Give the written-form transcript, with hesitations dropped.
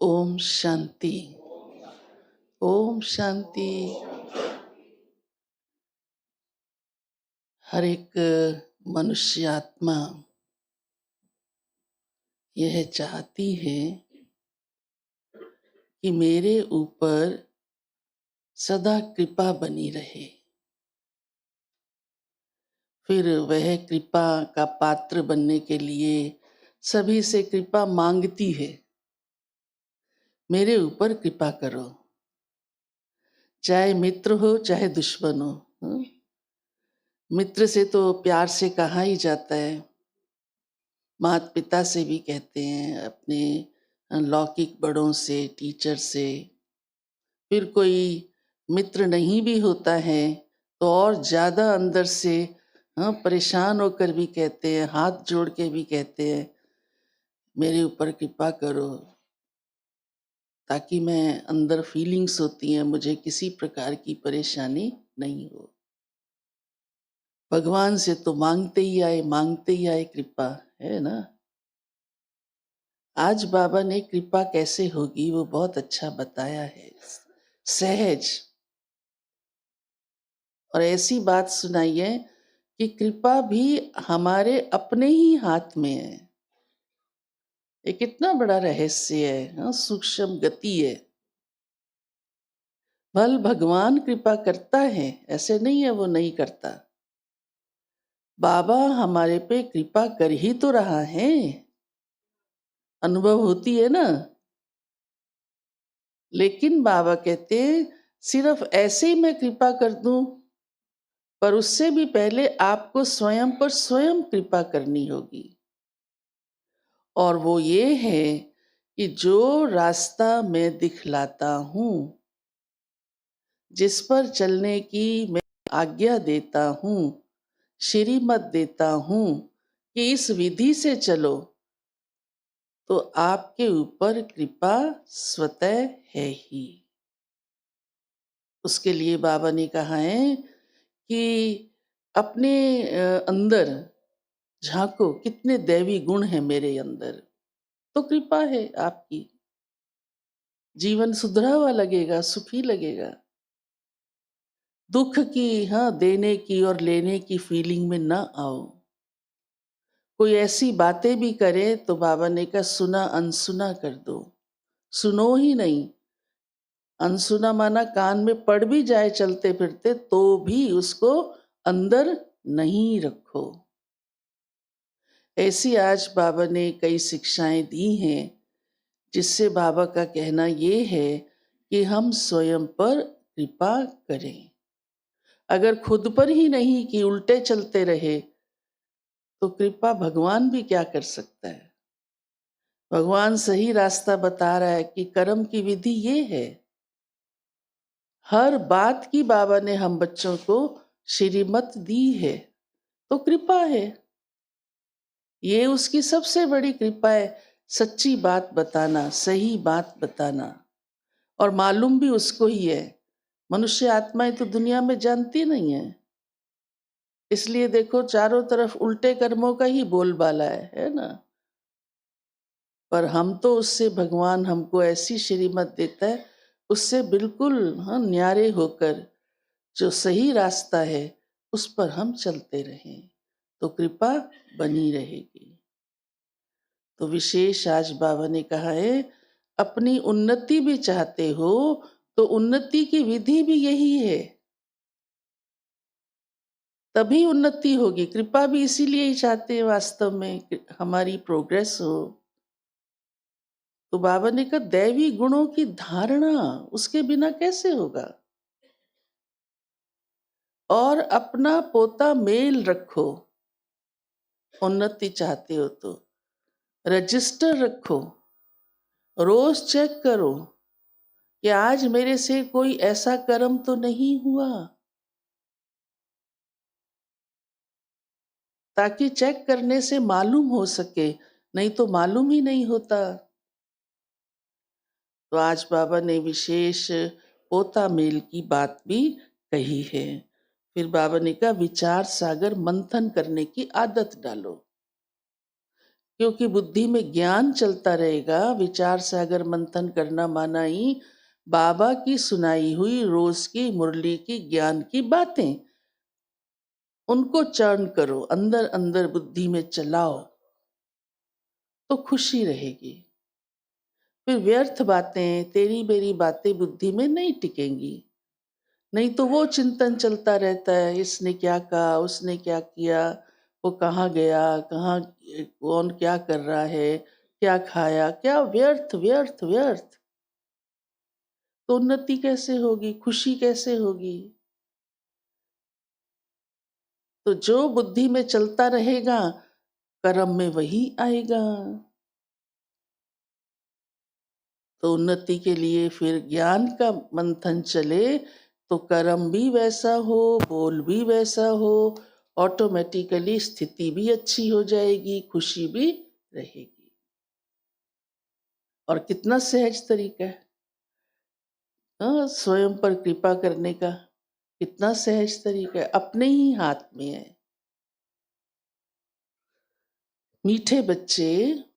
ओम शांति। ओम शांति। हर एक मनुष्य आत्मा यह चाहती है कि मेरे ऊपर सदा कृपा बनी रहे। फिर वह कृपा का पात्र बनने के लिए सभी से कृपा मांगती है, मेरे ऊपर कृपा करो। चाहे मित्र हो चाहे दुश्मन हो। मित्र से तो प्यार से कहा ही जाता है, माता पिता से भी कहते हैं, अपने लौकिक बड़ों से, टीचर से। फिर कोई मित्र नहीं भी होता है तो और ज्यादा अंदर से परेशान होकर भी कहते हैं, हाथ जोड़ के भी कहते हैं, मेरे ऊपर कृपा करो, ताकि मैं अंदर फीलिंग्स होती हैं, मुझे किसी प्रकार की परेशानी नहीं हो। भगवान से तो मांगते ही आए कृपा, है ना। आज बाबा ने कृपा कैसे होगी वो बहुत अच्छा बताया है, सहज। और ऐसी बात सुनाई है कि कृपा भी हमारे अपने ही हाथ में है। ये कितना बड़ा रहस्य है, सूक्ष्म गति है। भल भगवान कृपा करता है, ऐसे नहीं है वो नहीं करता। बाबा हमारे पे कृपा कर ही तो रहा है, अनुभव होती है ना। लेकिन बाबा कहते हैं सिर्फ ऐसे ही मैं कृपा कर दूं, पर उससे भी पहले आपको स्वयं पर स्वयं कृपा करनी होगी। और वो ये है कि जो रास्ता मैं दिखलाता हूं, जिस पर चलने की मैं आज्ञा देता हूं, श्रीमत देता हूं कि इस विधि से चलो, तो आपके ऊपर कृपा स्वतः है ही। उसके लिए बाबा ने कहा है कि अपने अंदर झांको, कितने दैवी गुण हैं मेरे अंदर, तो कृपा है आपकी। जीवन सुधरा हुआ लगेगा, सुखी लगेगा। दुख की, देने की और लेने की फीलिंग में ना आओ। कोई ऐसी बातें भी करे तो बाबा ने कहा सुना अनसुना कर दो। सुनो ही नहीं, अनसुना माना कान में पड़ भी जाए चलते फिरते तो भी उसको अंदर नहीं रखो। ऐसी आज बाबा ने कई शिक्षाएं दी हैं, जिससे बाबा का कहना ये है कि हम स्वयं पर कृपा करें। अगर खुद पर ही नहीं कि उल्टे चलते रहे तो कृपा भगवान भी क्या कर सकता है। भगवान सही रास्ता बता रहा है कि कर्म की विधि ये है। हर बात की बाबा ने हम बच्चों को श्रीमत दी है, तो कृपा है। ये उसकी सबसे बड़ी कृपा है, सच्ची बात बताना, सही बात बताना। और मालूम भी उसको ही है। मनुष्य आत्माएं तो दुनिया में जानती नहीं है, इसलिए देखो चारों तरफ उल्टे कर्मों का ही बोलबाला है ना। पर हम तो उससे, भगवान हमको ऐसी श्रीमत देता है, उससे बिल्कुल न्यारे होकर जो सही रास्ता है उस पर हम चलते रहें, तो कृपा बनी रहेगी। तो विशेष आज बाबा ने कहा है, अपनी उन्नति भी चाहते हो तो उन्नति की विधि भी यही है, तभी उन्नति होगी। कृपा भी इसीलिए ही चाहते हैं वास्तव में कि हमारी प्रोग्रेस हो। तो बाबा ने कहा दैवी गुणों की धारणा उसके बिना कैसे होगा। और अपना पोता मेल रखो, उन्नति चाहते हो तो रजिस्टर रखो, रोज चेक करो कि आज मेरे से कोई ऐसा कर्म तो नहीं हुआ, ताकि चेक करने से मालूम हो सके, नहीं तो मालूम ही नहीं होता। तो आज बाबा ने विशेष पोता मेल की बात भी कही है। फिर बाबा ने कहा विचार सागर मंथन करने की आदत डालो। क्योंकि बुद्धि में ज्ञान चलता रहेगा, विचार सागर मंथन करना माना ही बाबा की सुनाई हुई रोज की मुरली की ज्ञान की बातें, उनको चर्न करो, अंदर अंदर बुद्धि में चलाओ, तो खुशी रहेगी। फिर व्यर्थ बातें, तेरी मेरी बातें बुद्धि में नहीं टिकेंगी। नहीं तो वो चिंतन चलता रहता है, इसने क्या कहा, उसने क्या किया, वो कहाँ गया, कहाँ, कौन क्या कर रहा है, क्या खाया, क्या व्यर्थ व्यर्थ व्यर्थ। तो उन्नति कैसे होगी, खुशी कैसे होगी? तो जो बुद्धि में चलता रहेगा, कर्म में वही आएगा। तो उन्नति के लिए फिर ज्ञान का मंथन चले, तो कर्म भी वैसा हो, बोल भी वैसा हो, ऑटोमेटिकली स्थिति भी अच्छी हो जाएगी, खुशी भी रहेगी। और कितना सहज तरीका है, हाँ, स्वयं पर कृपा करने का कितना सहज तरीका है, अपने ही हाथ में है। मीठे बच्चे